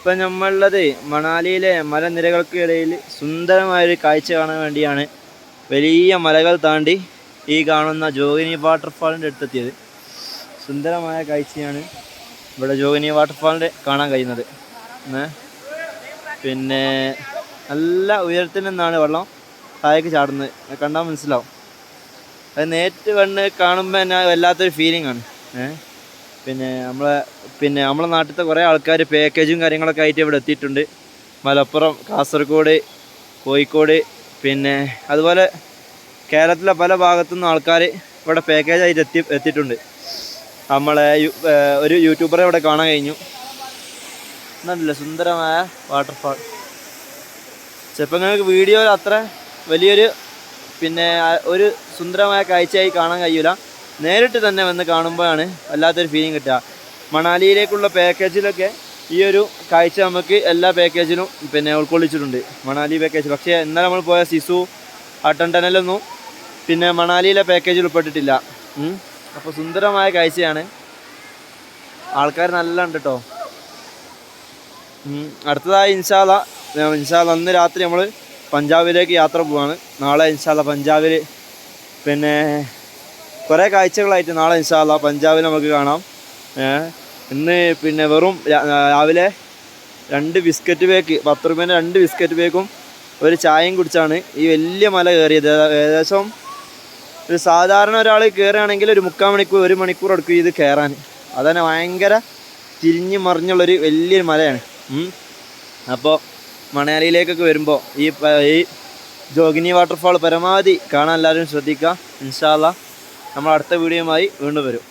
ഇപ്പം നമ്മളുള്ളത് മണാലിയിലെ മലനിരകൾക്കിടയിൽ സുന്ദരമായൊരു കാഴ്ച കാണാൻ വേണ്ടിയാണ് വലിയ മലകൾ താണ്ടി ഈ കാണുന്ന ജോഗിനി വാട്ടർഫാളിൻ്റെ അടുത്തെത്തിയത്. സുന്ദരമായ കാഴ്ചയാണ് ഇവിടെ ജോഗിനി വാട്ടർഫാളിൻ്റെ കാണാൻ കഴിയുന്നത്. പിന്നെ നല്ല ഉയരത്തിൽ നിന്നാണ് വെള്ളം താഴേക്ക് ചാടുന്നത്. കണ്ടാൽ മനസ്സിലാവും. അത് നേരിട്ട് കണ്ണ് കാണുമ്പോൾ തന്നെ വല്ലാത്തൊരു ഫീലിംഗ് ആണ്. പിന്നെ നമ്മളെ നാട്ടിലത്തെ കുറേ ആൾക്കാർ പാക്കേജും കാര്യങ്ങളൊക്കെ ആയിട്ട് ഇവിടെ എത്തിയിട്ടുണ്ട്. മലപ്പുറം, കാസർഗോഡ്, കോഴിക്കോട്, പിന്നെ അതുപോലെ കേരളത്തിലെ പല ഭാഗത്തു നിന്നും ആൾക്കാർ ഇവിടെ പാക്കേജായിട്ട് എത്തിയിട്ടുണ്ട്. നമ്മളെ ഒരു യൂട്യൂബറെ ഇവിടെ കാണാൻ കഴിഞ്ഞു. നല്ല സുന്ദരമായ വാട്ടർഫാൾ. ചിലപ്പോൾ നിങ്ങൾക്ക് വീഡിയോയിൽ അത്ര വലിയൊരു ഒരു സുന്ദരമായ കാഴ്ചയായി കാണാൻ കഴിയില്ല. നേരിട്ട് തന്നെ വന്ന് കാണുമ്പോഴാണ് വല്ലാത്തൊരു ഫീലിംഗ് കിട്ടുക. മണാലിയിലേക്കുള്ള പാക്കേജിലൊക്കെ ഈ ഒരു കാഴ്ച നമുക്ക് എല്ലാ പാക്കേജിലും ഉൾക്കൊള്ളിച്ചിട്ടുണ്ട്, മണാലി പാക്കേജ്. പക്ഷേ ഇന്നലെ നമ്മൾ പോയ സിസു, അട്ടൻ ടനലൊന്നും മണാലിയിലെ പാക്കേജിൽ ഉൾപ്പെട്ടിട്ടില്ല. അപ്പോൾ സുന്ദരമായ കാഴ്ചയാണ്. ആൾക്കാർ നല്ല ഉണ്ട് കേട്ടോ. അടുത്തതായി ഇൻഷാ അല്ലാഹ് അന്ന് രാത്രി നമ്മൾ പഞ്ചാബിലേക്ക് യാത്ര പോവാണ്. നാളെ ഇൻഷാ അല്ലാഹ് പഞ്ചാബിൽ കുറേ കാഴ്ചകളായിട്ട് നാളെ ഇൻഷാ അല്ലാഹ് പഞ്ചാബിൽ നമുക്ക് കാണാം. ഇന്ന് വെറും രാവിലെ 2 ബിസ്ക്കറ്റ് പേക്ക് 10 രൂപേൻ്റെ 2 ബിസ്ക്കറ്റ് പേക്കും ഒരു ചായയും കുടിച്ചാണ് ഈ വലിയ മല കയറിയത്. ഏകദേശം ഒരു സാധാരണ ഒരാൾ കയറുകയാണെങ്കിൽ ഒരു 3/4 മണിക്കൂർ 1 മണിക്കൂർ എടുക്കും ഇത് കയറാൻ. അതന്നെ ഭയങ്കര തിരിഞ്ഞ് മറിഞ്ഞുള്ളൊരു വലിയൊരു മലയാണ്. അപ്പോൾ മണാലിയിലേക്കൊക്കെ വരുമ്പോൾ ഈ ജോഗിനി വാട്ടർഫാൾ പരമാവധി കാണാൻ എല്ലാവരും ശ്രദ്ധിക്കുക. ഇൻഷാ അല്ലാഹ് നമ്മൾ അടുത്ത വീഡിയോയുമായി വീണ്ടും വരും.